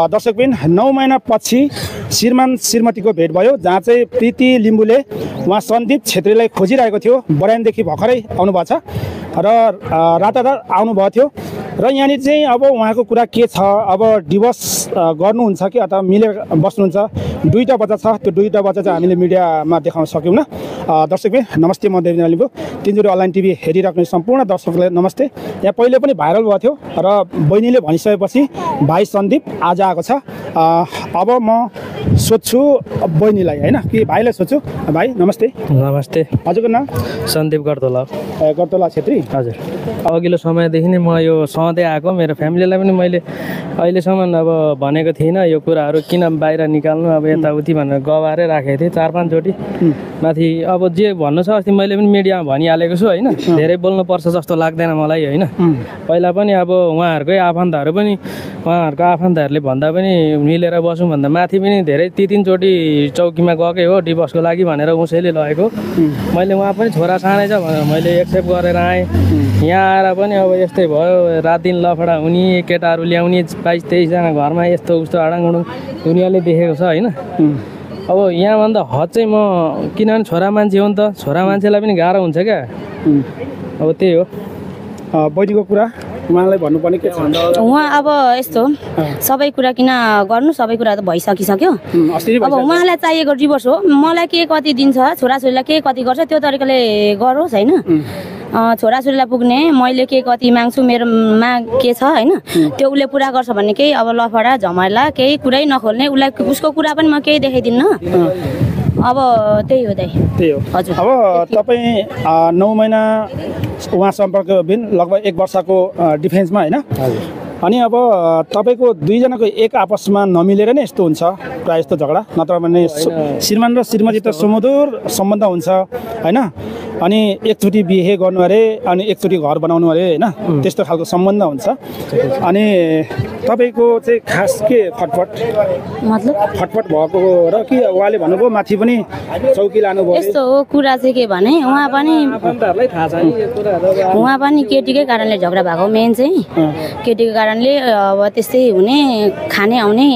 दर्शकबिन 9 महिनापछि श्रीमान श्रीमतीको भेट भयो, जहाँ चाहिँ प्रीति लिम्बुले उहाँ सन्दीप छेत्रीलाई खोजिरहेको थियो। बराइनदेखि भर्खरै आउनुभएको छ र रातारात आउनुभएको थियो र यहाँनिर चाहिँ अब उहाँको कुरा के छ, अब डिभोर्स गर्नुहुन्छ कि अथवा मिलेर बस्नुहुन्छ। दुईवटा बच्चा छ, त्यो दुईवटा बच्चा चाहिँ हामीले मिडियामा देखाउन सक्यौँ न। दर्शकबिन नमस्ते, म देवेन्द्र लिम्बू, तिनचोटि अनलाइन टिभी हेरिराख्ने सम्पूर्ण दर्शकलाई नमस्ते। यहाँ पहिले पनि भाइरल भएको थियो र बहिनीले भनिसकेपछि भाइ सन्दीप आज आएको छ। अब म सोध्छु बहिनीलाई होइन कि भाइलाई सोध्छु। भाइ नमस्ते। नमस्ते। हजुरको नाम? सन्दीप गर्दोला। गर्दोला छेत्री। हजुर, अघिल्लो समयदेखि नै म यो सधैँ आएको, मेरो फ्यामिलीलाई पनि मैले अहिलेसम्म अब भनेको थिइनँ यो कुराहरू किन बाहिर निकाल्नु, अब यताउति भनेर गवारै राखेको थिएँ 4-5 चोटि माथि। अब जे भन्नु छ अस्ति मैले पनि मिडियामा भनिहालेको छु होइन, धेरै बोल्नुपर्छ जस्तो लाग्दैन मलाई होइन। पहिला पनि अब उहाँहरूकै आफन्तहरू पनि, उहाँहरूको आफन्तहरूले भन्दा पनि मिलेर बसौँ भन्दा माथि पनि धेरै 3-3 चोटि चौकीमा गएकै हो डिभोर्सको लागि भनेर उसैले लगेको। मैले उहाँ पनि छोरा सानै छ भनेर मैले एक्सेप्ट गरेर आएँ। यहाँ आएर पनि अब यस्तै भयो, रात दिन लफडा हुने, केटाहरू ल्याउने 22-23 जना घरमा, यस्तो उस्तो आडाङुडुङ दुनियाँले देखेको छ होइन। अब यहाँभन्दा हद चाहिँ म, किनभने छोरा मान्छे हो नि त, छोरा मान्छेलाई पनि गाह्रो हुन्छ क्या। अब त्यही हो। बहिनीको कुरा उहाँलाई भन्नुपर्ने के छ? उहाँ अब यस्तो सबै कुरा किन गर्नु, सबै कुरा त भइसकिसक्यो। अब उहाँलाई चाहिएको डिभोर्स हो, मलाई के कति दिन्छ, छोराछोरीलाई के कति गर्छ त्यो तरिकाले गरोस् होइन। छोराछोरीलाई पुग्ने मैले के कति माग्छु, मेरोमा के छ होइन, त्यो उसले पुरा गर्छ भन्ने केही अब लफडा झमेला केही कुरै नखोल्ने, उसलाई उसको कुरा पनि म केही देखाइदिन्न। अब त्यही हो दाइ। त्यही हो। हजुर, अब तपाईँ 9 महिना उहाँ सम्पर्क बिन लगभग 1 वर्षको डिफेन्समा होइन। अनि अब तपाईँको दुईजनाको एक आपसमा नमिलेर नै यस्तो हुन्छ प्रायः जस्तो झगडा, नत्र भने श्रीमान र श्रीमती त सुमधुर सम्बन्ध हुन्छ होइन। अनि एकचोटि बिहे गर्नु अरे, अनि एकचोटि घर बनाउनु अरे होइन, त्यस्तो खालको सम्बन्ध हुन्छ। अनि तपाईँको चाहिँ खास के खटपट मतलब खटपट भएको र कि उहाँले भन्नुभयो माथि पनि चौकी लानुभयो? यस्तो हो कुरा चाहिँ के भने उहाँ पनि केटीकै कारणले झगडा भएको, मेन चाहिँ केटीको कारणले अब त्यस्तै हुने, खाने आउने,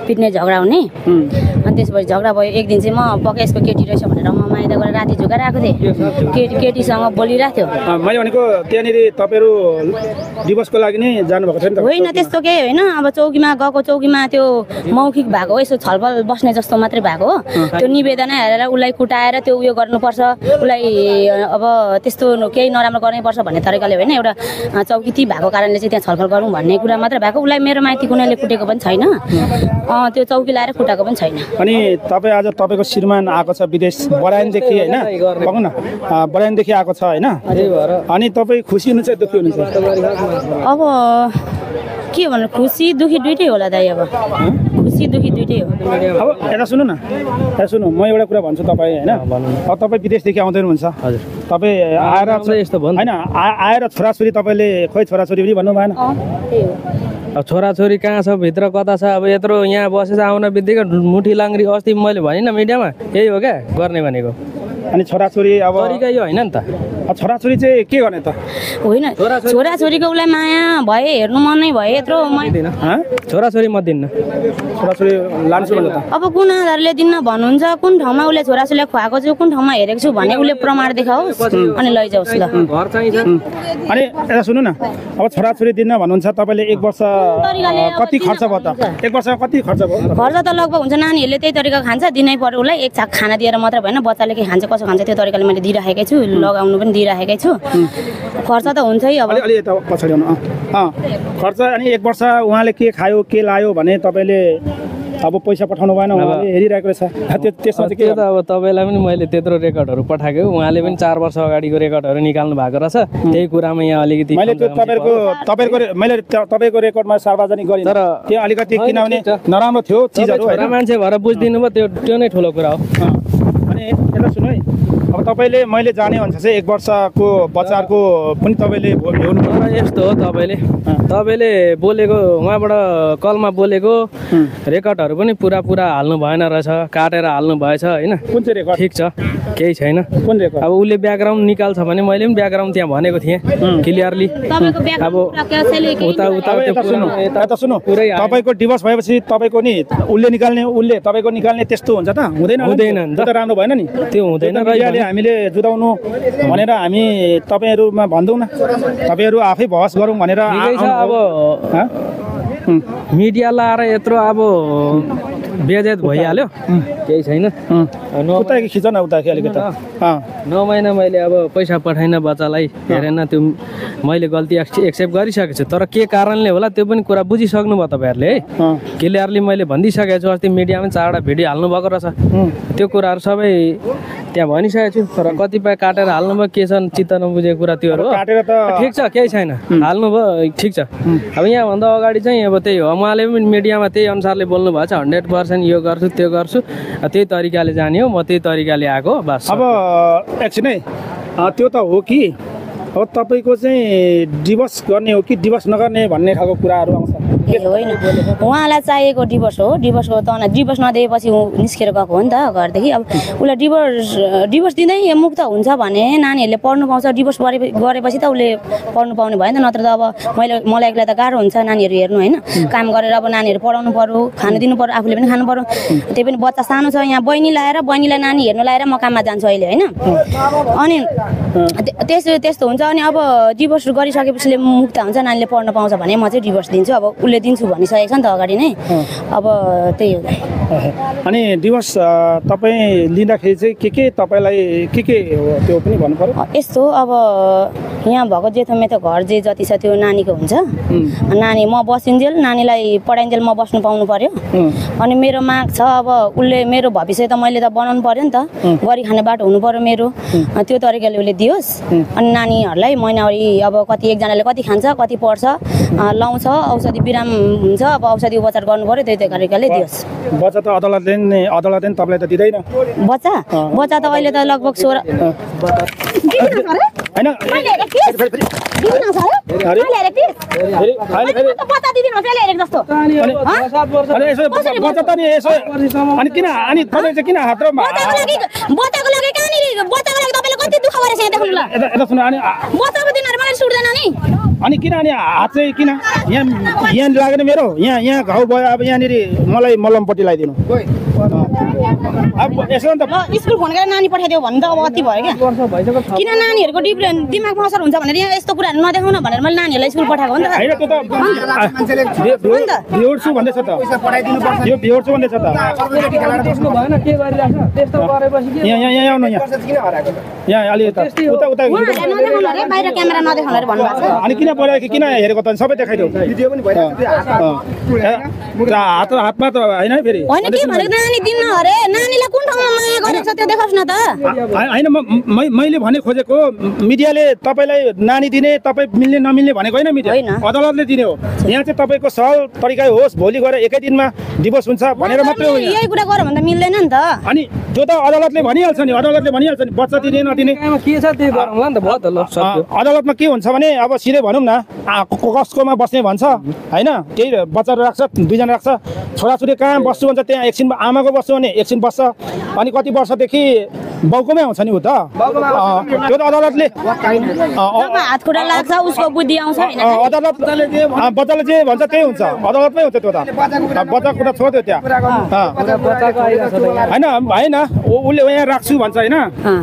पिट्ने झगडा हुने। अनि त्यसपछि झगडा भयो। एक दिन चाहिँ म पक्का यसको केटी रहेछ भनेर म माइदा गएर राति झुकाएर आएको थिएँ, केटीसँग बोलिरहेको थियो। मैले भनेको त्यहाँनिर तपाईँहरू डिभोर्सको लागि नै जानुभएको थियो नि त? होइन त्यस्तो केही होइन, अब चौकीमा गएको, चौकीमा त्यो मौखिक भएको यसो छलफल बस्ने जस्तो मात्रै भएको हो। त्यो निवेदन हेरेर उसलाई कुटाएर त्यो उयो गर्नुपर्छ, उसलाई अब त्यस्तो केही नराम्रो गर्नैपर्छ भन्ने तरिकाले होइन, एउटा चौकी ती भएको कारणले चाहिँ त्यहाँ छलफल गरौँ भन्ने कुरा मात्रै भएको। उसलाई मेरो माइती कुनैले कुटेको पनि छैन, त्यो चौकी लाएर कुटाएको पनि छैन। अनि तपाईँ आज तपाईँको श्रीमान आएको छ विदेश, बराइनदेखि होइन, भन्नु न, बराइनदेखि आएको छ होइन। अनि तपाईँ खुसी हुनुहुन्छ दुःखी हुनुहुन्छ? अब के भन्नु, खुसी दुःखी दुइटै होला दाइ। अब खुसी दुःखी दुइटै हो। अब यता सुन्नु न, यता सुन्नु, म एउटा कुरा भन्छु तपाईँ होइन। अब तपाईँ विदेशदेखि आउँदै हुनुहुन्छ, तपाईँ आएर यस्तो होइन, आएर छोराछोरी तपाईँले खोइ छोराछोरी पनि भन्नु भएन? अब छोराछोरी कहाँ छ, भित्र कता छ, अब यत्रो यहाँ बसेर आउन बित्तिकै मुठी लाङ्री अस्ति मैले भनिनँ मिडियामा, यही हो क्या गर्ने भनेको। अनि छोराछोरी अब तरिका यो होइन नि त। छोराछोरी चाहिँ के गर्ने त? होइन छोराछोरीको उसलाई माया भए हेर्नु मनै भए यत्रो छोराछोरी म दिन्न। छोराछोरी लान्छु भने त अब कुन आधारले दिन्न भन्नुहुन्छ? कुन ठाउँमा उसले छोराछोरीलाई खुवाएको छु, कुन ठाउँमा हेरेको छु भने उसले प्रमाण देखाओस् अनि लैजाओस् ल। घर चाहिन्छ। अनि यता सुन्नु न, अब छोराछोरी दिन्न भन्नुहुन्छ तपाईँले, 1 वर्ष कति खर्च भयो त? 1 वर्षमा कति खर्च भयो? खर्च त लगभग हुन्छ, नानीहरूले त्यही तरिका खान्छ, दिनै पर्यो उसलाई। एक छाक खाना दिएर मात्र भएन, बच्चाले के खान्छ कसो खान्छ त्यो तरिकाले मैले दिइराखेकै छु, लगाउनु पनि दिइराखेकै छु। खर्च त हुन्छ है। अब अलि यता पछाडि आउनु। खर्च अनि 1 वर्ष उहाँले के खायो के लायो भने तपाईँले अब पैसा पठाउनु भएन, उहाँले हेरिरहेको रहेछ। त्यसमा चाहिँ के त्यो त अब तपाईँलाई पनि मैले त्यत्रो रेकर्डहरू पठाएको, उहाँले पनि 4 वर्ष अगाडिको रेकर्डहरू निकाल्नु भएको रहेछ। त्यही कुरामा यहाँ अलिकति मैले त्यो तपाईँको रेकर्डमा सार्वजनिक गरेँ, तर त्यो अलिकति किनभने नराम्रो थियो चिजहरू छोरा मान्छे भएर बुझिदिनु भयो, त्यो नै ठुलो कुरा हो। अनि यता सुन्नु है, अब तपाईँले मैले जाने अनुसार चाहिँ 1 वर्षको बच्चाको पनि तपाईँले भ्याउनु तर यस्तो हो, तपाईँले बोलेको उहाँबाट कलमा बोलेको रेकर्डहरू पनि पुरा हाल्नु भएन रहेछ, काटेर हाल्नु भएछ होइन। कुन चाहिँ रेकर्ड? ठिक छ, केही छैन। कुन रेकर्ड? अब उसले ब्याकग्राउन्ड निकाल्छ भने मैले पनि ब्याकग्राउन्ड त्यहाँ भनेको थिएँ क्लियरली। अब यता सुन्नु, तपाईँको डिभोर्स भएपछि तपाईँको नि उसले तपाईँको निकाल्ने त्यस्तो हुन्छ त? हुँदैन नि त, राम्रो भएन नि त्यो हुँदैन। हामीले जुदाउनु भनेर हामी तपाईँहरूमा भन्दैनौँ न, तपाईँहरू आफै बहस गरौँ भनेर। अब मिडिया लाएर यत्रो अब बेजेत भइहाल्यो, केही छैन। उता खिच न, उता अलिकति 9 महिना मैले अब पैसा पठाइन बच्चालाई, हेरेन, त्यो मैले गल्ती एक्सेप्ट गरिसकेको छु। तर के कारणले होला त्यो पनि कुरा बुझिसक्नु भयो तपाईँहरूले है। क्लियरली मैले भनिदिइसकेको छु, अस्ति मिडियामा 4वटा भिडियो हाल्नु भएको रहेछ, त्यो कुराहरू सबै त्यहाँ भनिसकेको छु। तर कतिपय काटेर हाल्नुभयो, के छ चित्त नबुझेको कुरा त्योहरू हो। ठिक छ, केही छैन, हाल्नुभयो ठिक छ। अब यहाँभन्दा अगाडि चाहिँ अब त्यही हो, उहाँले पनि मिडियामा त्यही अनुसारले बोल्नु भएको छ, 100% यो गर्छु त्यो गर्छु, त्यही तरिकाले जाने हो, म त्यही तरिकाले आएको बस। अब एकछिन है, त्यो त हो कि अब तपाईँको चाहिँ डिभोर्स गर्ने हो कि डिभोर्स नगर्ने भन्ने खालको कुराहरू आउँछ? होइन, उहाँलाई चाहिएको डिभोर्स हो। डिभोर्सको त डिभोर्स नदिएपछि ऊ निस्केर गएको हो नि त घरदेखि। अब उसलाई डिभोर्स दिँदै मुक्त हुन्छ भने नानीहरूले पढ्नु पाउँछ। डिभोर्स गरेपछि त उसले पढ्नु पाउने भयो नि त, नत्र त अब मलाई एक्लै त गाह्रो हुन्छ नानीहरू हेर्नु होइन। काम गरेर अब नानीहरू पढाउनु पर्यो, खानु दिनु पर्यो, आफूले पनि खानु पर्यो। त्यही पनि बच्चा सानो छ, यहाँ बहिनीलाई नानी हेर्नु लाएर म काममा जान्छु अहिले होइन। अनि त्यस्तो हुन्छ। अनि अब डिभोर्स गरिसकेपछि मुक्त हुन्छ, नानीले पढ्न पाउँछ भने म चाहिँ डिभोर्स दिन्छु। अब उसले दिन्छु भनिसकेको छ नि त अगाडि नै। अब त्यही हो। अनि डिभोर्स तपाईँ लिँदाखेरि चाहिँ के तपाईँलाई के हो त्यो पनि भन्नु पर्यो? यस्तो अब यहाँ भएको जेठोमेथो घर जति छ त्यो नानीको हुन्छ। नानी म बसिन्जेल, नानीलाई पढाइन्जेल म बस्नु पाउनु पर्यो। अनि मेरो माग छ, अब उसले मेरो भविष्य त मैले त बनाउनु पर्यो नि त, गरी खाने बाटो हुनु पर्यो मेरो, त्यो तरिकाले उसले दियोस्। अनि नानीहरूलाई महिनावारी अब कति एकजनाले कति खान्छ, कति पढ्छ, लाउँछ, औषधि बिराम हुन्छ, अब औषधि उपचार गर्नु पर्यो, त्यही तरिकाले दियोस्। बच्चा त अदालतले तपाईँलाई त दिँदैन? बच्चा त अहिले त लगभग 16 अनि किन अनि हात चाहिँ किन यहाँ लागेन मेरो? यहाँ घाउ भयो, अब यहाँनिर मलाई मलमपट्टि लगाइदिनु। अब यसो नि त स्कुल फोन गरेर नानी पठाइदियो भने त अब अति भयो क्या। किन नानीहरूको दिमागमा असर हुन्छ भनेर यहाँ यस्तो कुराहरू नदेखाउन भनेर मैले नानीहरूलाई स्कुल पठाएको हो नि त। होइन त्यो त बिहोर्छु भन्दैछ त, यो बिहोर्छु भन्दैछ त। यहाँ आउनु, यहाँ अलि उता उता बाहिर क्यामेरा नदेखाउनु अरे भन्नुभएको छ। अनि किन पऱ्यो किन हेरेको त सबै देखाइदियो, भिडियो पनि भइरहेको हात हातमा त होइन फेरि होइन के भनेको नानी दिन्न अरे, नानीलाई कुन ठाउँमा माया गरेको छ त्यो देखाउस् न त। होइन मैले भने खोजेको मिडियाले तपाईँलाई नानी दिने तपाईँ मिल्ने नमिल्ने भनेको होइन, मिडिया अदालतले दिने हो। यहाँ चाहिँ तपाईँको सहल तरिका होस्, भोलि गएर एकै दिनमा डिभोर्स हुन्छ भनेर मात्रै हो। यही कुरा गऱ्यो भने त मिल्दैन नि त। अनि त्यो त अदालतले भनिहाल्छ नि, बच्चा दिने नदिने के छ त्यो गरौँला नि त भयो त। ल अदालतमा के हुन्छ भने अब सिधै भनौँ न, कसकोमा बस्ने भन्छ होइन, केही बच्चाहरू राख्छ, 2 जना राख्छ, छोराछोरी कहाँ बस्छु भन्छ, त्यहाँ एकछिन आमाको बस्छु भने एकछिन बस्छ। अनि कति वर्षदेखि बाउकोमै आउँछ नि ऊ त त्यो त अदालतले जब हात खुट्टा लाग्छ उसको बुद्धि आउँछ हैन अदालत बच्चाले जे भन्छ त्यही हुन्छ अदालतमै हुन्छ त्यो त बच्चा कुरा छोड्यो त्यहाँ होइन होइन उसले यहाँ राख्छु भन्छ होइन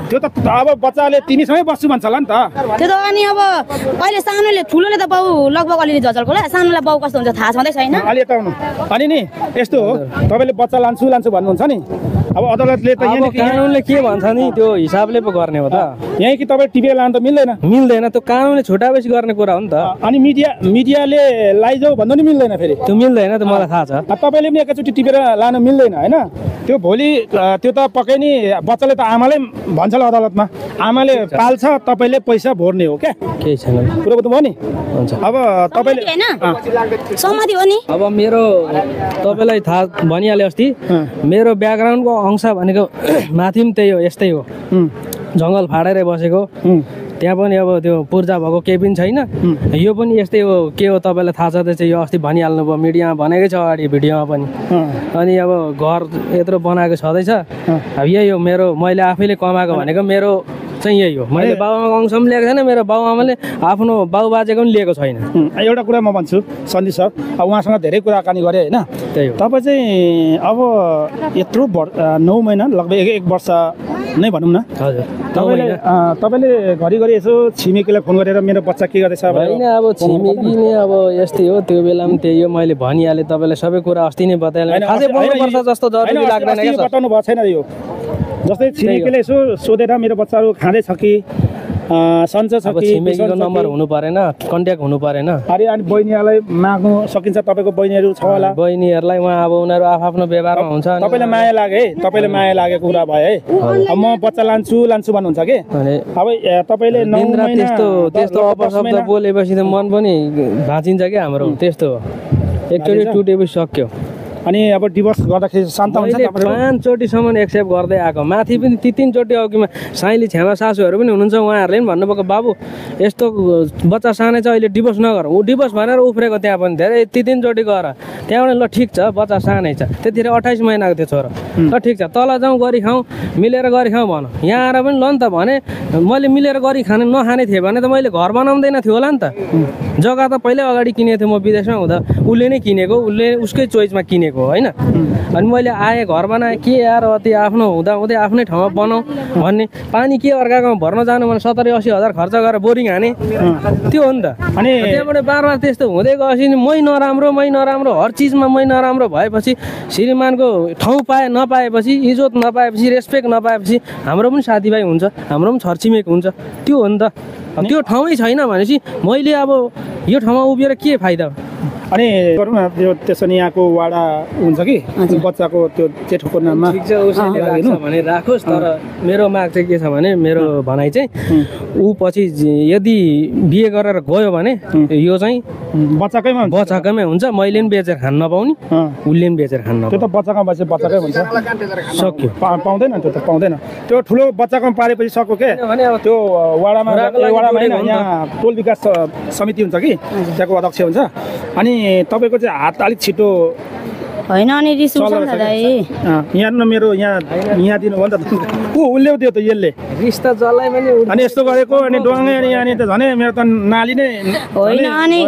त्यो त अब बच्चाले तिमीसँगै बस्छु भन्छ होला नि त त्यो त अनि अब अहिले सानोले ठुलोले त बाउ लगभग अलिअलि झझल्को होला सानोलाई बाउ कस्तो हुन्छ थाहा छँदै छैन अलि यता आउनु अनि नि यस्तो हो तपाईँले बच्चा लान्छु भन्नुहुन्छ नि अब अदालतले त कानुनले के भन्छ नि त्यो हिसाबले पो गर्ने हो त यहीँ कि तपाईँ टिपेर लानु त मिल्दैन त्यो कानुनले छुटाएपछि गर्ने कुरा हो नि त अनि मिडियाले लैजाऊ भन्नु नि मिल्दैन फेरि त्यो मिल्दैन त मलाई थाहा छ तपाईँले पनि एकैचोटि टिपेर लानु मिल्दैन होइन त्यो भोलि त्यो त पक्कै नि बच्चाले त आमाले भन्छ होला अदालतमा आमाले पाल्छ तपाईँले पैसा भर्ने हो क्या केही छैन कुरो त भयो नि हुन्छ अब तपाईँले सहमति हो नि अब मेरो तपाईँलाई थाहा भनिहालेँ अस्ति मेरो ब्याकग्राउन्डको अंश भनेको माथि पनि त्यही हो यस्तै हो जङ्गल फाडेरै बसेको त्यहाँ पनि अब त्यो पूर्जा भएको केही पनि छैन यो पनि यस्तै हो के हो तपाईँलाई थाहा छ चाहिँ यो अस्ति भनिहाल्नु भयो मिडियामा भनेकै छ अगाडि भिडियोमा पनि अनि अब घर यत्रो बनाएको छँदैछ अब यही हो मेरो मैले आफैले कमाएको भनेको मेरो चाहिँ यही हो मैले बाबुआमाको अंश पनि लिएको छैन मेरो बाबुआमाले आफ्नो बाबुबाजेको पनि लिएको छैन एउटा कुरा म भन्छु सन्दिप सर अब उहाँसँग धेरै कुराकानी गरेँ होइन त्यही हो तपाईँ चाहिँ अब यत्रो 9 महिना लगभग एक वर्ष नै भनौँ न हजुर तपाईँले घरिघरि यसो छिमेकीलाई फोन गरेर मेरो बच्चा के गर्दैछ होइन अब छिमेकी नै अब यस्तै हो त्यो बेला पनि त्यही हो मैले भनिहालेँ तपाईँलाई सबै कुरा अस्ति नै बताइहालेँ खासै बोल्नुपर्छ जस्तो जरुरी लाग्दैन बताउनु भएको छैन यो जस्तै छिमेकीले यसो सोधेर मेरो बच्चाहरू खाँदैछ कि सन्चो छ कि छिमेकीको नम्बर हुनु परेन कन्ट्याक्ट हुनु परेन अरे अनि बहिनीहरूलाई माग्नु सकिन्छ तपाईँको बहिनीहरू छ होला बहिनीहरूलाई उहाँ अब उनीहरू आफ्नो व्यवहारमा हुन्छ तपाईँलाई माया लाग्यो है तपाईँले माया लागेको कुरा भयो है अब म बच्चा लान्छु भन्नुहुन्छ कि अब तपाईँले त्यस्तो अपशब्द बोलेपछि त मन पनि भाँचिन्छ क्या हाम्रो त्यस्तो हो एकचोटि टुटेपछि सक्यो अनि अब डिभोर्स गर्दाखेरि शान्त हुन्छ 5 चोटिसम्म एक्सेप्ट गर्दै आएको माथि पनि 3 चोटि अघिमा साइली छ्यामा सासूहरू पनि हुनुहुन्छ उहाँहरूले पनि भन्नुभएको बाबु यस्तो बच्चा सानै छ अहिले डिभोर्स नगर ऊ डिभोर्स भनेर उफ्रेको त्यहाँ पनि धेरै 3 चोटि गएर त्यहाँबाट ल ठिक छ बच्चा सानै छ त्यतिखेर 28 महिनाको थियो छोरो ल ठिक छ तल जाउँ गरी खाउँ मिलेर गरी खाउँ भनौँ यहाँ आएर पनि ल नि त भने मैले मिलेर गरी नखाने थिएँ भने त मैले घर बनाउँदैन थियो होला नि त जग्गा त पहिल्यै अगाडि किनेको थिएँ म विदेशमा हुँदा उसले नै किनेको उसले उसकै चोइसमा किनेको होइन अनि मैले आएँ घर बनाएँ के यार अति आफ्नो हुँदै आफ्नै ठाउँमा बनाऊ भन्ने पानी के अर्काकोमा भर्न जानु भने 70-80 हजार खर्च गरेर बोरिङ हाने त्यो हो नि त अनि त्यहाँबाट बारमा त्यस्तो हुँदै गएपछि मै नराम्रो हर चिजमा मै नराम्रो भएपछि श्रीमानको ठाउँ नपाएपछि इज्जत नपाएपछि रेस्पेक्ट नपाएपछि हाम्रो पनि साथीभाइ हुन्छ हाम्रो पनि छरछिमेक हुन्छ त्यो हो नि त त्यो ठाउँै छैन भनेपछि मैले अब यो ठाउँमा उभिएर के फाइदा अनि गरौँ न त्यो त्यसो नि यहाँको वाडा हुन्छ कि बच्चाको त्यो जेठोको नाममा ठिक छ उसले राख्छ भने राखोस् तर मेरो माग चाहिँ के छ भने मेरो भनाइ चाहिँ ऊ पछि यदि बिहे गरेर गयो भने यो चाहिँ बच्चाकैमै हुन्छ मैले पनि बेचेर खान नपाउने उसले पनि बेचेर खान नपाउने त्यो त बच्चाको बच्चे बच्चाकै हुन्छ सक्यो पाउँदैन त्यो त पाउँदैन त्यो ठुलो बच्चाको पारेपछि सक्यो के त्यो वाडामा होइन यहाँ टोल विकास समिति हुन्छ कि त्यहाँको अध्यक्ष हुन्छ अनि तपाईँको चाहिँ हात अलिक छिटो होइन अनि रिस उठ्छ नि दादा यहाँ न मेरो यहाँ दिनु भयो नि त उसले दियो त यसले रिस त जसलाई पनि अनि यस्तो गरेको अनि डुवाङ्गे अनि यहाँ त झनै मेरो त नाली नै होइन अनि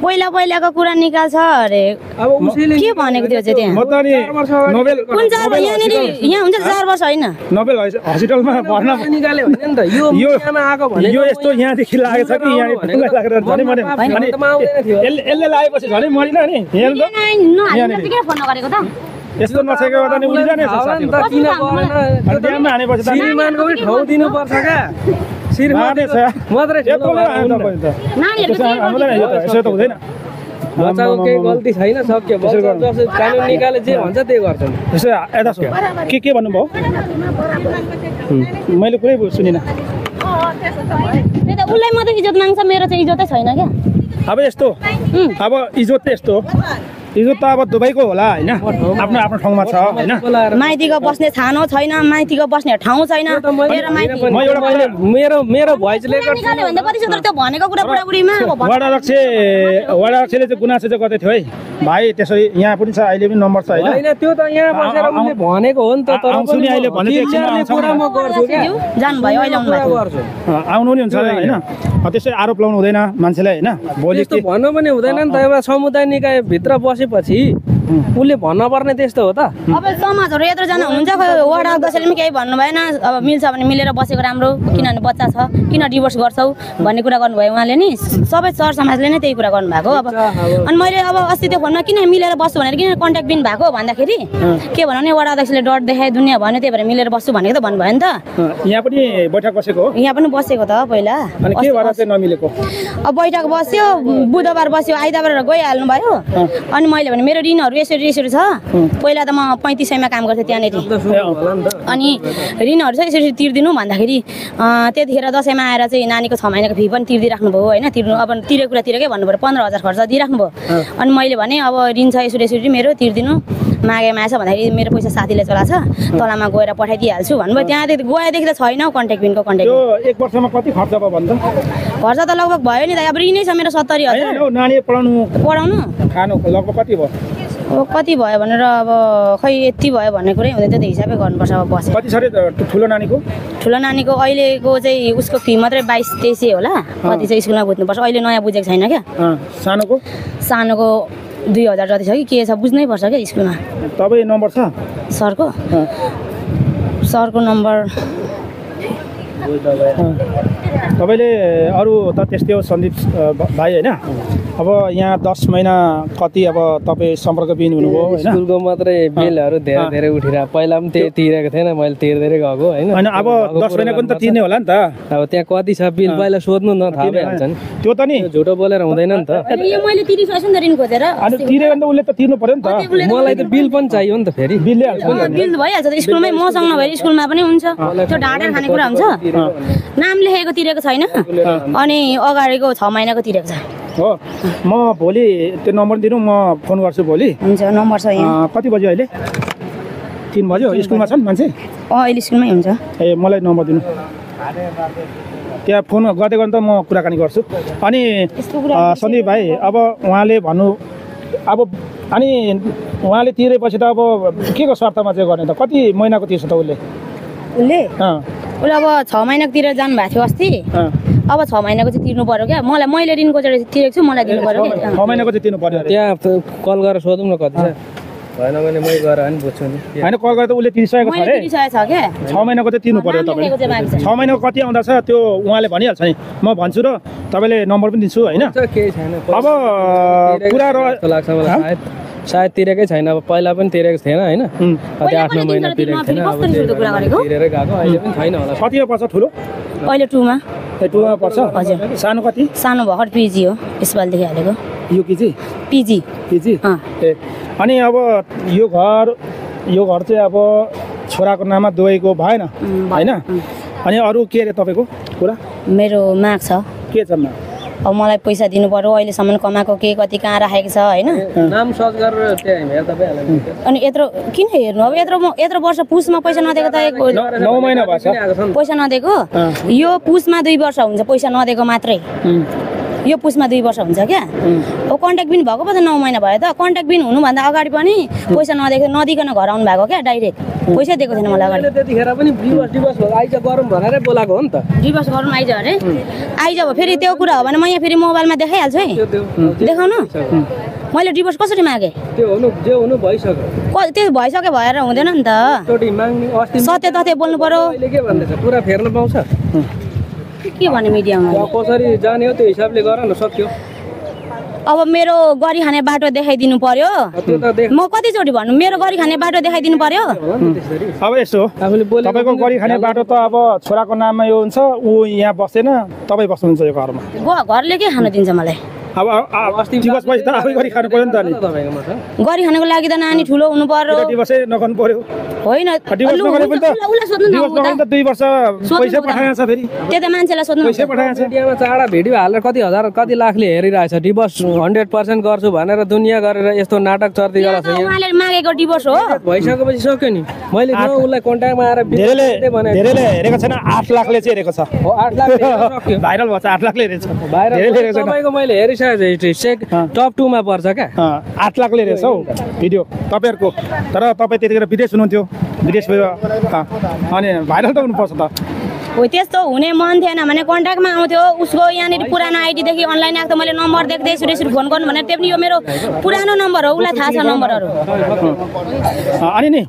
पहिलाको कुरा निकाल्छ अरे अब उसले के भनेको थियो चाहिँ त्यहाँ म त नि नोबेल कुन चाहिँ अब यहाँ हुन्छ 4 वर्ष होइन नोबेल हस्पिटलमा भर्ना निकाले होइन नि त यो आएको भने यो यस्तो यहाँदेखि लागेको छ कि यहाँ लागेर झनै मरे अनि यसले लागेपछि झनै मरिन नि यस्तो नसकेको त नि उल्टा नै छ साथी किन गरेन ड्याममा हानेपछि त श्रीमानको पनि ठाउँ दिनुपर्छ क्या श्रीमान मात्रै यसो त हुँदैन बच्चाको केही गल्ती छैन सक्यो कानुन निकाले जे भन्छ त्यही गर्छन् यसो यता के भन्नुभयो मैले कुरै सुनिनँ उसलाई मात्रै इज्जत माग्छ मेरो चाहिँ इज्जतै छैन क्या अब यस्तो अब इज्जत त यस्तो इज्जत त अब दुबईको होला होइन आफ्नो आफ्नो ठाउँमा छ होइन माइतीको बस्ने छानो छैन माइतीको बस्ने ठाउँ छैन मेरो भोइस रेकर्ड त्यो भनेको कुरा बुढाबुढीमा वडा अध्यक्षले चाहिँ गुनासो चाहिँ गर्दै थियो है भाइ त्यसरी यहाँ पनि छ अहिले पनि नम्बर छ होइन होइन त्यो त यहाँ बसेर उसले भनेको हो नि त तर आउँछु नि अहिले भने टिचरले कुरा म गर्छु क्या जानु भयो अहिले आउनु भएको गर्छु आउनु नि हुन्छ होइन त्यसै आरोप लाउनु हुँदैन मान्छेलाई होइन भोलि त्यस्तो भन्नु पनि हुँदैन नि त एउटा समुदाय निकाय भित्र बसेपछि उसले भन्नुपर्ने त्यस्तो हो त अब समाजहरू यत्रोजना हुनुहुन्छ वडा अध्यक्षले पनि केही भन्नु भएन अब मिल्छ भने मिलेर बसेको राम्रो किनभने बच्चा छ किन डिभोर्स गर्छौ भन्ने कुरा गर्नुभयो उहाँले नि सबै सर समाजले नै त्यही कुरा गर्नुभएको अब अनि मैले अब अस्ति त्यो फोनमा किन मिलेर बस्छु भनेर किन कन्ट्याक्ट बिन भएको भन्दाखेरि के भन्नु नि वडा अध्यक्षले डर देखाए दुनियाँ भन्यो त्यही भएर मिलेर बस्छु भनेको त भन्नुभयो नि त यहाँ पनि बैठक बसेको हो यहाँ पनि बसेको त पहिला अनि के भएर चाहिँ नमिलेको अब बैठक बस्यो बुधबार बस्यो आइतबार गइहाल्नु भयो अनि मैले भने मेरो ऋणहरू यसरी छ पहिला त म 3500 मा काम गर्थेँ त्यहाँनिर अनि ऋणहरू चाहिँ यसरी तिर्दिनु भन्दाखेरि त्यतिखेर दसैँमा आएर चाहिँ नानीको 6 महिनाको फी पनि तिर्दिराख्नु भयो होइन तिर्नु अब तिरेको कुरा तिरेकै भन्नु पऱ्यो 15,000 खर्च दिइराख्नु भयो अनि मैले भने अब ऋण छ यसरी मेरो तिर्दिनु मागेमा आएछ भन्दाखेरि मेरो पैसा साथीले चलाछ तलामा गएर पठाइदिइहाल्छु भन्नुभयो त्यहाँदेखि गएदेखि त छैन कन्ट्याक्ट बिनको कन्ट्याक्ट यो 1 वर्षमा कति खर्च भयो भन्दा खर्च त लगभग भयो नि त अब ऋणै छ मेरो 70,000 नानी पढाउनु खानु लगभग कति भयो अब कति भयो भनेर अब खै यति भयो भन्ने कुरै हुँदैन त्यो हिसाबै गर्नुपर्छ अब बसे कति छ रे ठुलो नानीको अहिलेको चाहिँ उसको फी मात्रै 22-23 होला कति चाहिँ स्कुलमा बुझ्नुपर्छ अहिले नयाँ बुझेको छैन क्या सानोको 2,000 जति छ कि के छ बुझ्नै पर्छ क्या स्कुलमा तपाईँ नम्बर छ सरको नम्बर तपाईँले अरू त त्यस्तै हो सन्दीप भाइ होइन अब यहाँ 10 महिना कति अब तपाईँ सम्पर्कविहीन हुनुभयो होइन स्कुलको मात्रै बिलहरू धेरै उठिरहेको पहिला पनि त्यही तिरेको थिएन मैले तिर्दै गएको होइन अब 10 महिनाको पनि त तिर्ने होला नि त अब त्यहाँ कति छ बिल पहिला सोध्नु न थाहा भइहाल्छ नि त्यो त नि झुटो बोलेर हुँदैन नि त यो मैले तिरिसकेछु नि त ऋण खोजेर अनि तिर्यो भने त उसले त तिर्नु पर्यो नि त मलाई त बिल पनि चाहियो नि त फेरि बिलले हाल्छ बिल भइहाल्छ त स्कुलमै मसँग नभएर स्कुलमा पनि हुन्छ त्यो ढाँटेर खाने कुरा हुन्छ नाम लेखेको तिरेको छैन अनि अगाडिको 6 महिनाको तिरेको छ हो म भोलि त्यो नम्बर दिनु म फोन गर्छु भोलि हुन्छ नम्बर छ यहाँ कति बज्यो अहिले 3 बज्यो स्कुलमा छन् मान्छे अहिले स्कुलमै हुन्छ ए मलाई नम्बर दिनु त्यहाँ फोन गर्दै गर्दा म कुराकानी गर्छु अनि सन्दीप भाइ अब उहाँले भन्नु अब अनि उहाँले तिरेपछि त अब के को शर्तमा चाहिँ गर्ने त कति महिनाको तिर्छ त उसले अब 6 महिनाको तिरेर जानुभएको थियो अस्ति अब 6 महिनाको चाहिँ तिर्नु पर्यो क्या मैले ऋण खोजेर तिरेको छु मलाई दिनु पर्यो क्या 6 महिनाको चाहिँ तिर्नु पर्यो त्यहाँ कल गरेर सोधौँ न कति छ भएन भने मै गएर पनि बुझ्छु नि होइन कल गरेर त उसले तिरिसकेको छ अरे तिरिसकेको छ क्या 6 महिनाको चाहिँ तिर्नु पर्यो तपाईँले 6 महिनाको कति आउँदा छ त्यो उहाँले भनिहाल्छ नि म भन्छु र तपाईँले नम्बर पनि दिन्छु होइन केही छैन अब कुरा लाग्छ मलाई सायद तिरेकै छैन अब पहिला पनि तिरेको थिएन होइन 8-9 महिना तिरेको थिएन अब तिरेरै गएको अहिले पनि छैन होला कति पर्छ ठुलो अहिले 2 मा 2 मा पर्छ हजुर सानो कति सानो भर्खर पिजी हो यसपालिदेखि हालेको यो पिजी ए अनि अब यो घर चाहिँ अब छोराको नाममा दुवैको भएन होइन अनि अरू के अरे तपाईँको कुरा मेरो माग छ के छ माग अब मलाई पैसा दिनु पर्यो अहिलेसम्म कमाएको के कति कहाँ राखेको छ होइन नाम सर्च गरेर त्यहाँ हेर्दा भइहाल्यो अनि यत्रो किन हेर्नु अब यत्रो वर्ष पुसमा पैसा नदिएको त 9 महिना भएछ पैसा नदिएको यो पुसमा 2 वर्ष हुन्छ पैसा नदिएको मात्रै यो पुसमा 2 वर्ष हुन्छ क्या अब कन्ट्याक्ट बिन भएको पो त 9 महिना भयो त कन्ट्याक्ट बिन हुनुभन्दा अगाडि पनि पैसा नदिकन घर आउनु भएको क्या डाइरेक्ट पैसा दिएको थिएन मलाई अगाडि त्यतिखेर पनि डिभोर्स आइज गरौँ भनेर बोलाएको हो नि त डिभोर्स गरौँ आइज अरे आइज फेरि त्यो कुरा हो भने म यहाँ फेरि मोबाइलमा देखाइहाल्छु है देखाउनु मैले डिभोर्स कसरी मागेँ जे हुनु भइसक्यो त्यो भइसक्यो भएर हुँदैन नि त सत्य तथ्य बोल्नु पर्यो के भन्दैछ पुरा फेर्न पाउँछ के भने मिडियामा कसरी जाने हो त्यो हिसाबले गर न सक्यो अब मेरो गरी खाने बाटो देखाइदिनु पर्यो म कतिचोटि भन्नु मेरो गरी खाने बाटो देखाइदिनु पर्यो अब यसो तपाईँको गरी खाने बाटो त अब छोराको नाममा यो हुन्छ ऊ यहाँ बस्दैन तपाईँ बस्नुहुन्छ यो घरमा घरले के खानु दिन्छ मलाई अब दिवस पछि त आफै गरी खानु पर्यो नि त नि गरी खानको लागि त नानी ठुलो हुनु पर्यो दिवसै नगर्नु पर्यो होइन दिवस नगरे पनि त 2 वर्ष पैसा पठाएछ फेरि त्यो त मान्छेलाई सोध्नु पैसा पठाएछ इन्डियामा चाडा भिडियो हालेर कति हजार कति लाखले हेरिरहेछ डिभोर्स 100% गर्छु भनेर दुनिया गरेर यस्तो नाटक चर्ती गराछ उहाँले मागेको डिभोर्स हो भइसकेपछि सक्यो नि मैले उसलाई कन्ट्याक्टमा आएर धेरैले हेरेको छैन 8 लाखले चाहिँ हेरेको छ 8 लाख सक्यो भाइरल भन्छ 8 लाखले हेरेछ भाइरल तपाईँको मैले हेरिसकेँ भइसकेको छ हिस्ट्री टप 2 मा पर्छ क्या 8 लाखले रहेछ हौ भिडियो तपाईँहरूको तर तपाईँ त्यतिखेर विदेश हुनुहुन्थ्यो विदेश अनि भाइरल त हुनुपर्छ त हो त्यस्तो हुने मन थिएन भने कन्ट्याक्टमा आउँथ्यो उसको यहाँनिर पुरानो आइडीदेखि अनलाइन आएको मैले नम्बर देख्दै यसरी फोन गर्नु भनेर त्यो पनि यो मेरो पुरानो नम्बर हो उसलाई थाहा छ नम्बरहरू अनि नि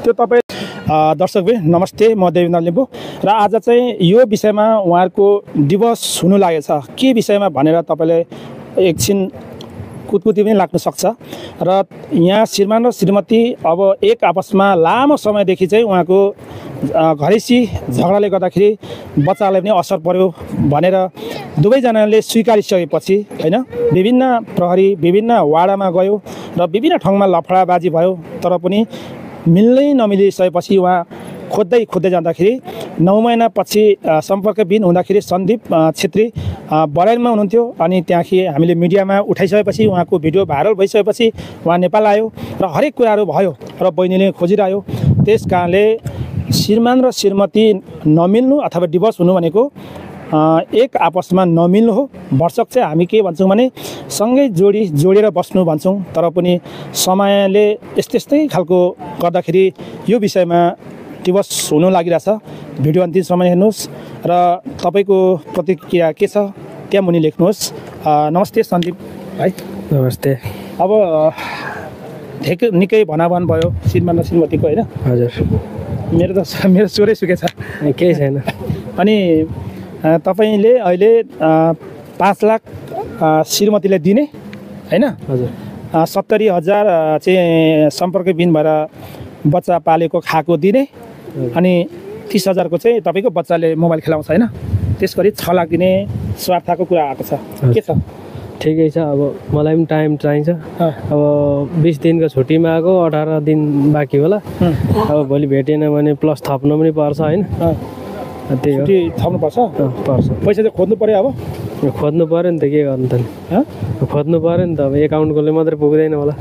त्यो तपाईँ दर्शक भाइ नमस्ते म देवेन्द्र लिम्बू र आज चाहिँ यो विषयमा उहाँहरूको डिभोर्स हुनु लागेछ के विषयमा भनेर तपाईँले एकछिन कुदकुदी पनि लाग्न सक्छ र यहाँ श्रीमान र श्रीमती अब एक आपसमा लामो समयदेखि चाहिँ उहाँको घरेसी झगडाले गर्दाखेरि बच्चालाई पनि असर पर्यो भनेर दुवैजनाले स्वीकारिसकेपछि होइन विभिन्न प्रहरी विभिन्न वाडामा गयो र विभिन्न ठाउँमा लफडाबाजी भयो तर पनि मिल्नै नमिलिसकेपछि उहाँ खोज्दै जाँदाखेरि 9 महिनापछि सम्पर्कविहीन हुँदाखेरि सन्दीप छेत्री बराइलमा हुनुहुन्थ्यो अनि त्यहाँदेखि हामीले मिडियामा उठाइसकेपछि उहाँको भिडियो भाइरल भइसकेपछि उहाँ नेपाल आयो र हरेक कुराहरू भयो र बहिनीले खोजिरह्यो त्यस कारणले श्रीमान र श्रीमती नमिल्नु अथवा डिभोर्स हुनु भनेको एक आपसमा नमिल्नु हो भरसक चाहिँ हामी के भन्छौँ भने सँगै जोडेर बस्नु भन्छौँ तर पनि समयले यस्तै खालको गर्दाखेरि यो विषयमा डिभोर्स हुनु लागिरहेछ भिडियो अन्तिमसम्म हेर्नुहोस् र तपाईँको प्रतिक्रिया के छ त्यहाँ मुनि लेख्नुहोस् नमस्ते सन्दीप भाइ नमस्ते अब निकै भनाभन भयो श्रीमान र श्रीमतीको होइन हजुर मेरो चोरै सुकेछ केही छैन अनि तपाईँले अहिले 5 लाख श्रीमतीलाई दिने होइन हजुर 70,000 चाहिँ सम्पर्कविहीन भएर बच्चा पालेको खाएको दिने अनि 30,000 को चाहिँ तपाईँको बच्चाले मोबाइल खेलाउँछ होइन त्यस गरी 6 लाख दिने स्वार्थको कुरा आएको छ के छ ठिकै छ अब मलाई पनि टाइम चाहिन्छ अब 20 दिनको छुट्टीमा आएको 18 दिन बाँकी होला अब भोलि भेटेन भने प्लस थप्नु पनि पर्छ होइन त्यही हो थप्नुपर्छ पर्छ पैसा चाहिँ खोज्नु पर्यो अब खोज्नु पर्यो नि त के गर्नु त खोज्नु पर्यो नि त अब एकाउन्टकोले मात्रै पुग्दैन होला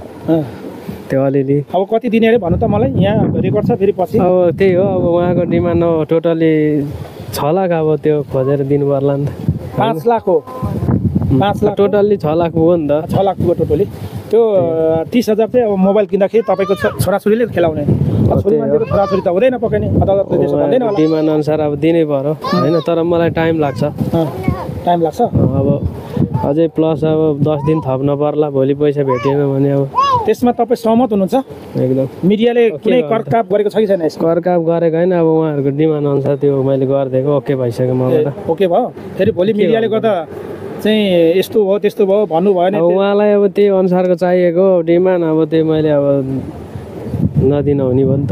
त्यो अलिअलि अब कति दिने अरे भन्नु त मलाई यहाँ रेकर्ड छ फेरि पछि अब त्यही हो अब उहाँको डिमान्ड टोटली 6 लाख अब त्यो खोजेर दिनु पर्ला नि त 5 लाख हो 5 लाख टोटल्ली 6 लाख पुग्यो नि त 6 लाख पुग्यो टोटली त्यो 30,000 चाहिँ अब मोबाइल किन्दाखेरि तपाईँको छोराछोरीले खेलाउने छोरी मान्छेको छोराछोरी त हुँदैन पकाउने अदालतले त्यसो भन्दैन होला डिमान्ड अनुसार अब दिनै पर्यो होइन तर मलाई टाइम लाग्छ अब अझै प्लस अब 10 दिन थप्न पर्ला भोलि पैसा भेटेन भने अब त्यसमा तपाईँ सहमत हुनुहुन्छ एकदम मिडियाले कुनै करकाप गरेको छ कि छैन यसको करकाप गरेको होइन अब उहाँहरूको डिमान्ड अनुसार त्यो मैले गरिदिएको ओके भइसक्यो मलाई त ओके भयो फेरि भोलि मिडियाले गर्दा चाहिँ यस्तो भयो त्यस्तो भयो भन्नु भएन उहाँलाई अब त्यही अनुसारको चाहिएको डिमान्ड अब त्यही मैले अब नदिन हुने भयो नि त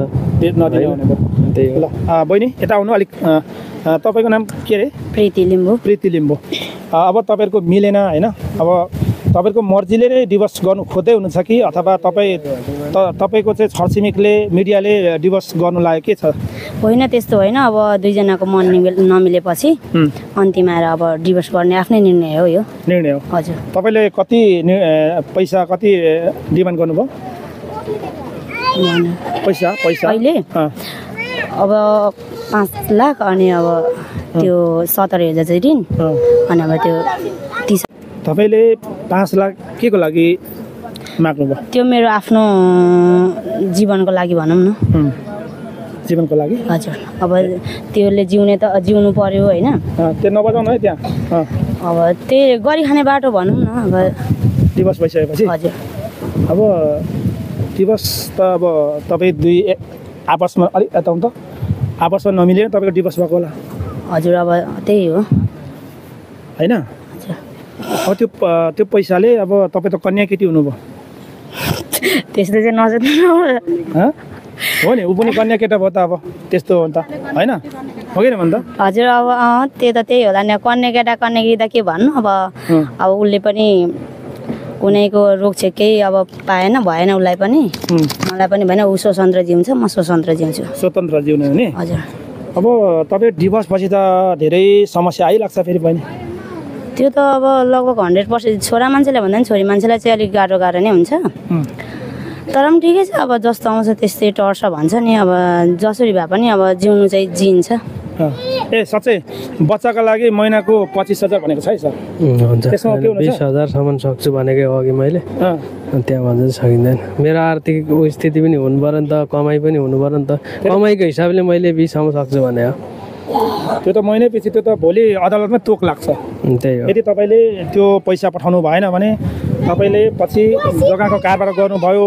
नदिनु भनेको त्यही हो ल बहिनी यता आउनु अलिक तपाईँको नाम के अरे प्रीति लिम्बू अब तपाईँहरूको मिलेन होइन अब तपाईँको मर्जीले नै डिभोर्स गर्नु खोज्दै हुनुहुन्छ कि अथवा तपाईँको चाहिँ छरछिमेकले मिडियाले डिभोर्स गर्नु लाग्यो के छ होइन त्यस्तो होइन अब दुईजनाको मन नमिलेपछि अन्तिम आएर अब डिभोर्स गर्ने आफ्नै निर्णय हो यो निर्णय हो हजुर तपाईँले कति पैसा कति डिमान्ड गर्नुभयो पैसा अहिले अब 5 लाख अनि अब त्यो 70,000 चाहिँ ऋण अनि अब त्यो 30 तपाईँले 5 लाख के को लागि माग्नुभयो त्यो मेरो आफ्नो जीवनको लागि भनौँ न जीवनको लागि हजुर अब त्यसले जिउनु पर्यो होइन त्यो नबजाउनु है त्यहाँ अब त्यही गरिखाने बाटो भनौँ न अब डिभोर्स भइसकेपछि हजुर अब डिभोर्स त अब तपाईँ दुई आपसमा अलिक यता त आपसमा नमिलेर तपाईँको डिभोर्स भएको होला हजुर अब त्यही हो होइन अब त्यो पैसाले अब तपाईँ त कन्या केटी हुनुभयो त्यस्तो चाहिँ नजर हो नि ऊ पनि कन्या केटा भयो त अब त्यस्तो हो नि त होइन हो कि भन् त हजुर अब त्यो त त्यही होला नि कन्या केटा कन्या केटी त के भन्नु अब उसले पनि कुनैको रोगछेक केही अब भएन उसलाई पनि मलाई पनि भएन ऊ स्वतन्त्र जिउँछ म स्वतन्त्र जिउँछु स्वतन्त्र जिउनु हो नि हजुर अब तपाईँ डिभोर्स पछि त धेरै समस्या आइलाग्छ फेरि पनि त्यो त अब लगभग 100% छोरा मान्छेले भन्दा पनि छोरी मान्छेलाई चाहिँ अलिक गाह्रो नै हुन्छ तर पनि ठिकै छ अब जस्तो आउँछ त्यस्तै टर्छ भन्छ नि अब जसरी भए पनि अब जिउनु चाहिँ जिन्छ ए साँच्चै बच्चाको लागि महिनाको 25,000 भनेको छ है सर? हुन्छ, त्यसमा के हुन्छ? 20,000सम्म सक्छु भनेको हो अघि मैले, त्यहाँ भन्दा सकिँदैन। मेरो आर्थिक स्थिति पनि हुनु पर्यो नि त, कमाइ पनि हुनु पर्यो नि त। कमाइको हिसाबले मैले 20सम्म सक्छु भने हो। त्यो त महिना पछि त्यो त भोलि अदालतमा तोक लाग्छ। त्यही हो। यदि तपाईँले त्यो पैसा पठाउनु भएन भने तपाईँले पछि जग्गाको कारोबार गर्नुभयो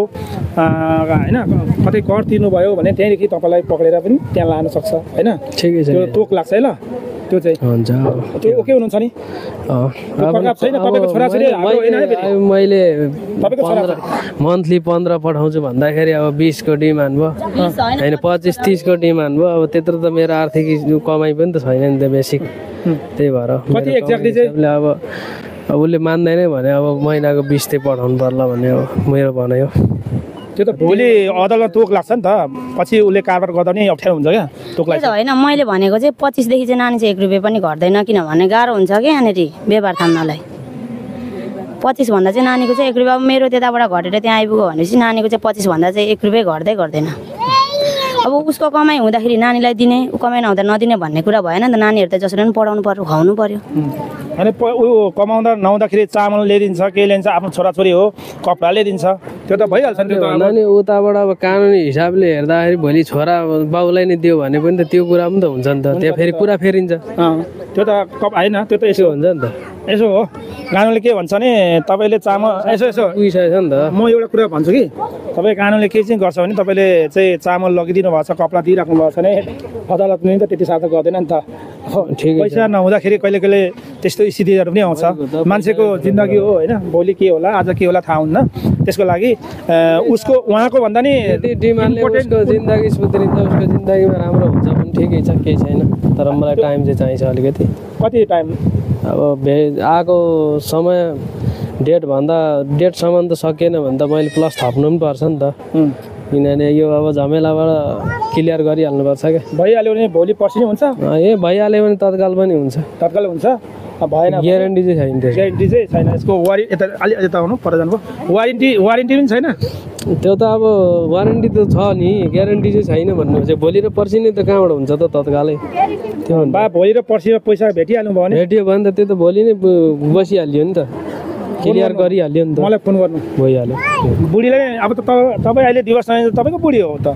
होइन, कतै कर तिर्नुभयो भने त्यहीँदेखि तपाईँलाई पक्रेर पनि त्यहाँ लान सक्छ होइन। ठिकै छ, त्यो तोक लाग्छ है ल। त्यो चाहिँ हुन्छ। त्यो ओके हुनुहुन्छ नि? छैन तपाईँको छोराछोरी मैले मन्थली 15 पठाउँछु भन्दाखेरि अब 20को डिमान्ड भयो होइन, 25-30को डिमान्ड भयो। अब त्यत्रो त मेरो आर्थिक कमाइ पनि त छैन नि त बेसिक। त्यही भएर कति एक्ज्याक्टली चाहिँ अब उसले मान्दैन भने अब महिनाको 20 चाहिँ पठाउनु पर्ला भन्ने हो मेरो भनाइ हो। त्यो त भोलि अदालत तोक लाग्छ नि त, पछि उसले कारोबार गर्दा नि अप्ठ्यारो हुन्छ क्या तोक लाग्छ। होइन मैले भनेको चाहिँ 25 देखि चाहिँ नानी चाहिँ 1 रुपियाँ पनि घट्दैन, किनभने गाह्रो हुन्छ क्या यहाँनिर व्यापार थाम्नलाई। 25 भन्दा चाहिँ नानीको चाहिँ 1 रुपियाँ, मेरो त्यताबाट घटेर त्यहाँ आइपुग्यो भनेपछि नानीको चाहिँ 25 भन्दा चाहिँ 1 रुपियाँ घट्दै गर्दैन। अब उसको कमाइ हुँदाखेरि नानीलाई दिने, ऊ कमाइ नहुँदा नदिने भन्ने कुरा भएन नि त। नानीहरू त जसरी पनि पढाउनु पर्यो, खुवाउनु पर्यो। अनि ऊ कमाउँदा नहुँदाखेरि चामल ल्याइदिन्छ, के ल्याइदिन्छ, आफ्नो छोराछोरी हो कपडा ल्याइदिन्छ, त्यो त भइहाल्छ नि। त्यो अनि उताबाट अब कानुनी हिसाबले हेर्दाखेरि भोलि छोरा बाउलाई नै दियो भने पनि त त्यो कुरा पनि त हुन्छ नि त, त्यहाँ फेरि कुरा फेरिन्छ। त्यो त होइन, त्यो त यसो हुन्छ नि त। यसो हो कानुनले के भन्छ भने तपाईँले चामल यसो पुगिसकेको छ नि त। म एउटा कुरा भन्छु कि तपाईँ कानुनले के चाहिँ गर्छ भने तपाईँले चाहिँ चामल लगिदिनु भएको छ, कपडा दिइराख्नु भएको छ भने अदालतले नि त त्यति साह्रो गर्दैन नि त। पैसा नहुँदाखेरि कहिले कहिले त्यस्तो स्थितिहरू पनि आउँछ। मान्छेको जिन्दगी हो होइन, भोलि के होला आज के होला थाहा हुन्न। त्यसको लागि उसको उहाँको भन्दा नि डिमान्डले उसको जिन्दगी सुध्रिन्छ, उसको जिन्दगीमा राम्रो हुन्छ पनि ठिकै छ, केही छैन। तर मलाई टाइम चाहिँ चाहिन्छ अलिकति। कति टाइम? अब आएको समय डेटसम्म त सकिएन भने त मैले प्लस थप्नु पनि पर्छ नि त, किनभने यो अब झमेलाबाट क्लियर गरिहाल्नुपर्छ क्या। भइहाल्यो भने भोलि पर्सि हुन्छ, ए भइहाल्यो भने तत्काल पनि हुन्छ। तत्काल हुन्छ, भएन ग्यारेन्टी चाहिँ छैन। ग्यारेन्टी चाहिँ छैन यसको। यता अलि यता आउनु पर जानुभयो। वारेन्टी पनि छैन। त्यो त अब वारेन्टी त छ नि, ग्यारेन्टी चाहिँ छैन भन्नु चाहिँ भोलि र पर्सि नै त कहाँबाट हुन्छ त तत्कालै। त्यो बा भोलि र पर्सिमा पैसा भेटिहाल्नु भयो भने भेट्यो भने त त्यो त भोलि नै बसिहाल्यो नि त, क्लियर गरिहाल्यो नि त। मलाई फोन गर्नु भइहाल्यो। बुढीलाई अब त तपाईँ अहिले दिवस नआए तपाईँको बुढी हो त,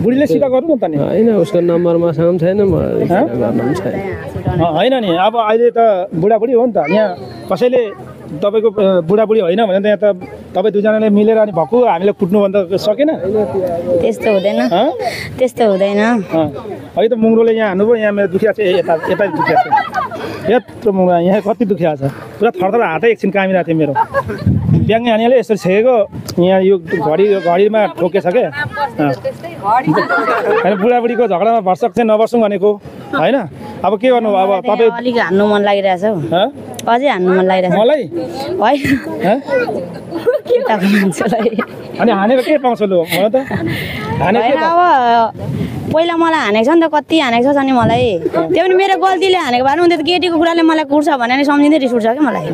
बुढीले सिधा गर्नु न त नि। होइन उसको नम्बर मसँग छैन, म गर्नु पनि छैन। होइन नि अब अहिले त बुढाबुढी हो नि त, यहाँ कसैले तपाईँको बुढाबुढी होइन भने त यहाँ त तपाईँ दुईजनाले मिलेर अनि भक्कु हामीले कुट्नुभन्दा सकेन। त्यस्तो हुँदैन, त्यस्तो हुँदैन। है त मुङ्रोले यहाँ हान्नुभयो, यहाँ मेरो दुखिया छ, यता यता दुखिया छ, यत्रो मुङ्रो यहाँ कति दुखिया छ, पुरा थरथर हातै एकछिन कामिरहेको थियो मेरो। ब्याङ्गे हानिहाल्यो यसरी छेकेको, यहाँ यो घडीमा ठोकेछ क्या। होइन बुढाबुढीको झगडामा भर्सक चाहिँ नबस्नु भनेको होइन। अब के गर्नु, अब तपाईँ अलिक हान्नु मन लागिरहेछ हौ, अझै हान्नु मन लागिरहेछ मलाई मान्छेलाई। अनि हानेर के पाउँछ लु मलाई त होइन अब पहिला मलाई हानेको छ नि त, कति हानेको छ नि मलाई। त्यो पनि मेरो गल्तीले हानेको भए उनी त केटीको कुराले मलाई कुर्छ भने नि सम्झिँदै रिस उठ्छ क्या मलाई।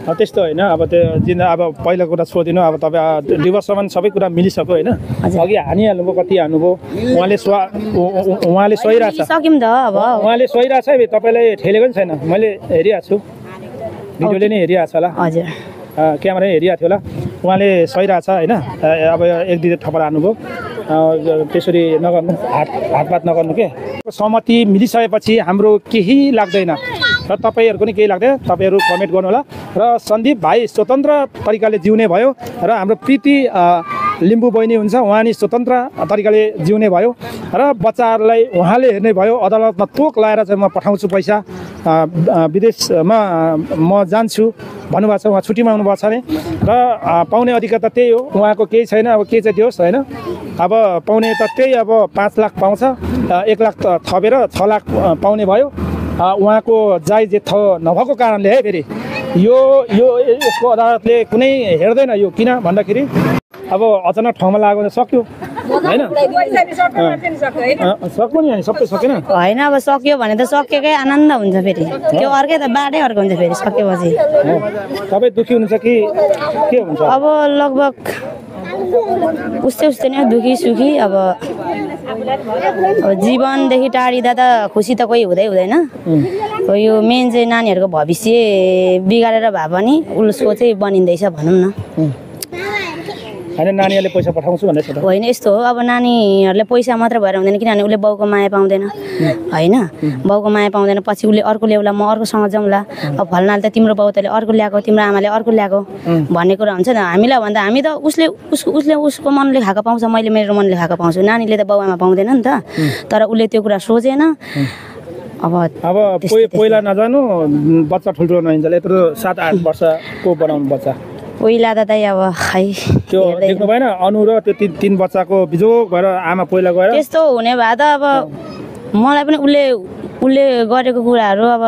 त्यस्तो होइन, अब त्यो अब पहिला कुरा सोधिनु। अब तपाईँ डिभोर्ससम्म सबै कुरा मिलिसक्यो होइन, अघि हानिहाल्नुभयो, कति हान्नुभयो, उहाँले सहिरहेछ, सक्यौँ त। अब उहाँले सहिरहेछ है, तपाईँलाई ठेलेको पनि छैन, मैले हेरिरहेको छु, भिडियोले नै हेरिरहेको छ होला, हजुर क्यामेरा हेरिरहेको थियो होला। उहाँले सहिरहेछ होइन। अब 1-2 थप्पड हान्नुभयो, त्यसरी नगर्नु, हातपात नगर्नु के। सहमति मिलिसकेपछि हाम्रो केही लाग्दैन र तपाईँहरूको नि केही लाग्दैन, तपाईँहरू कमेन्ट गर्नु होला। र सन्दीप भाइ स्वतन्त्र तरिकाले जिउने भयो र हाम्रो प्रीति लिम्बू बहिनी हुन्छ, उहाँ नि स्वतन्त्र तरिकाले जिउने भयो र बच्चाहरूलाई उहाँले हेर्ने भयो। अदालतमा तोक लगाएर चाहिँ म पठाउँछु पैसा, विदेशमा म जान्छु भन्नुभएको छ, उहाँ छुट्टीमा आउनुभएको छ अरे। र पाउने अधिकार त त्यही हो, उहाँको केही छैन। अब के चाहिँ दियोस् होइन, अब पाउने त त्यही, अब 5 लाख पाउँछ, 1 लाख थपेर 6 लाख पाउने भयो। उहाँको जायज नभएको कारणले है फेरि यसको अदालतले कुनै हेर्दैन यो, किन भन्दाखेरि अब अचानक ठाउँमा लाग्यो भने सक्यो होइन, सक्यो नि, सबै सकेन होइन। अब सक्यो भने त सकेकै आनन्द हुन्छ, फेरि त्यो अर्कै त बाटै अर्को हुन्छ फेरि सकेपछि। तपाईँ दुःखी हुनुहुन्छ कि के हुन्छ? अब लगभग उस्तै उस्तै नै दुखी सुखी अब जीवनदेखि टाढिँदा त खुसी त कोही हुँदैन। यो मेन चाहिँ नानीहरूको भविष्य बिगारेर भए पनि उसको चाहिँ बनिँदैछ भनौँ न। होइन नानीहरूले पैसा पठाउँछु भन्दैछ त होइन यस्तो हो अब नानीहरूले पैसा मात्र भएर हुँदैन किनभने उसले बाउको माया पाउँदैन होइन बाउको माया पाउँदैन पछि उसले अर्को ल्याउला म अर्कोसँग जाउँला अब फल्नाले त तिम्रो बाउ तले अर्को ल्याएको तिम्रो आमाले अर्को ल्याएको भन्ने कुरा हुन्छ नि हामीलाई भन्दा हामी त उसले उसको मनले खाएको पाउँछ मैले मेरो मनले खाएको पाउँछु नानीले त बाउ आमा पाउँदैन नि त तर उसले त्यो कुरा सोचेन। अब पहिला नजानु बच्चा ठुल्ठुलो नहिन्छ यत्रो 7-8 वर्षको बनाउनु बच्चा पहिला त अब खै त्यो देख्नु भएन अनु र त्यो 3 बच्चाको बिजोग भएर आमा पहिला गएर त्यस्तो हुने भए त अब मलाई पनि उसले गरेको कुराहरू अब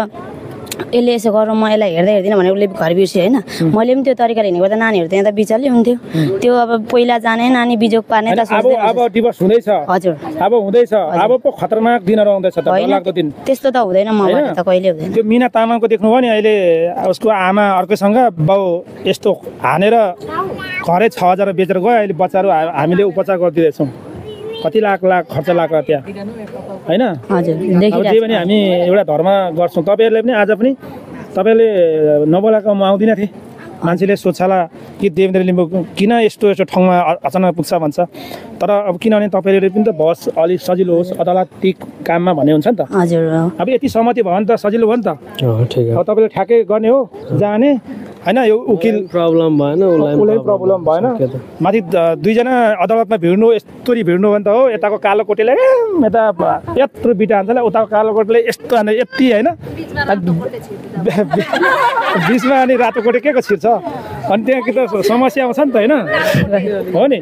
यसले यसो गरौँ म यसलाई हेर्दै हेर्दिनँ भने उसले घर बिर्स्यो होइन मैले पनि त्यो तरिकाले हिँडेको त नानीहरू त्यहाँ त बिचल्ली हुन्थ्यो त्यो अब पहिला जाने नानी बिजोग पार्ने त अब डिभोर्स हुँदैछ हजुर अब हुँदैछ अब पो खतरनाक दिनहरू आउँदैछ त डरलाग्दो दिन त्यस्तो त हुँदैन मलाई त कहिले हुँदैन। त्यो मिना तामाङको देख्नुभयो नि अहिले उसको आमा अर्कैसँग बाउ यस्तो हानेर घरै 6,000 बेचेर गयो अहिले बच्चाहरू हामीले उपचार गरिदिँदैछौँ कति लाख खर्च लाग्छ त्यहाँ होइन। हजुर जे पनि हामी एउटा धर्म गर्छौँ तपाईँहरूले पनि आज पनि तपाईँले नबोलाएको म आउँदिनँ थिएँ मान्छेले सोच्छला कि देवेन्द्र लिम्बू किन यस्तो ठाउँमा अचानक पुग्छ भन्छ तर अब किनभने तपाईँहरूले पनि त बस अलिक सजिलो होस् अदालती काममा भन्ने हुन्छ नि त हजुर अब यति सहमति भयो भने त सजिलो भयो नि त अब तपाईँले ठ्याक्कै गर्ने हो जाने होइन यो उकिल प्रब्लम भएन उसलाई प्रब्लम भएन माथि 2 जना अदालतमा भिड्नु यस्तोरी भिड्नु भने त हो यताको कालो कोटीले यता यत्रो बिटा हान्छ उताको कालो कोटीले यस्तो हाने यति होइन बिचमा अनि रातो कोटी के को छिर्छ अनि त्यहाँ कि त समस्या आउँछ नि त होइन हो नि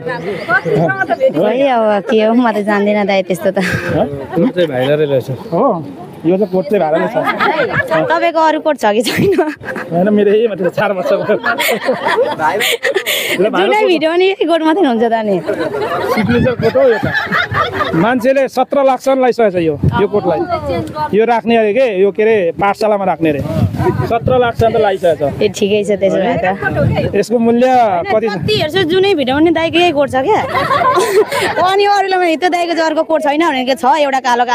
अब के हो म त जान्दिनँ दाइ त्यस्तो त हो यो चाहिँ कोट चाहिँ भाडा नै छ तपाईँको अरू कोट छ कि छैन होइन मेरो यही मात्रै 4 वर्षको जुनै भिडियो नि कोट मात्रै हुन्छ त नि सिग्नेचर कोट हो यो त मान्छेले 17 लाखसम्म लगाइसकेको छ यो कोटलाई यो राख्ने अरे के यो के अरे पाठशालामा राख्ने अरे 17 लाखसम्म त लगाइसकेको छ ए ठिकै छ त्यसो भए त यसको मूल्य कति हेर्छु जुनै भिडियोमा नि दाइको यही कोट छ क्या अनि अरूलाई त्यो दाइको चाहिँ अर्को कोट छैन भने छ एउटा कालो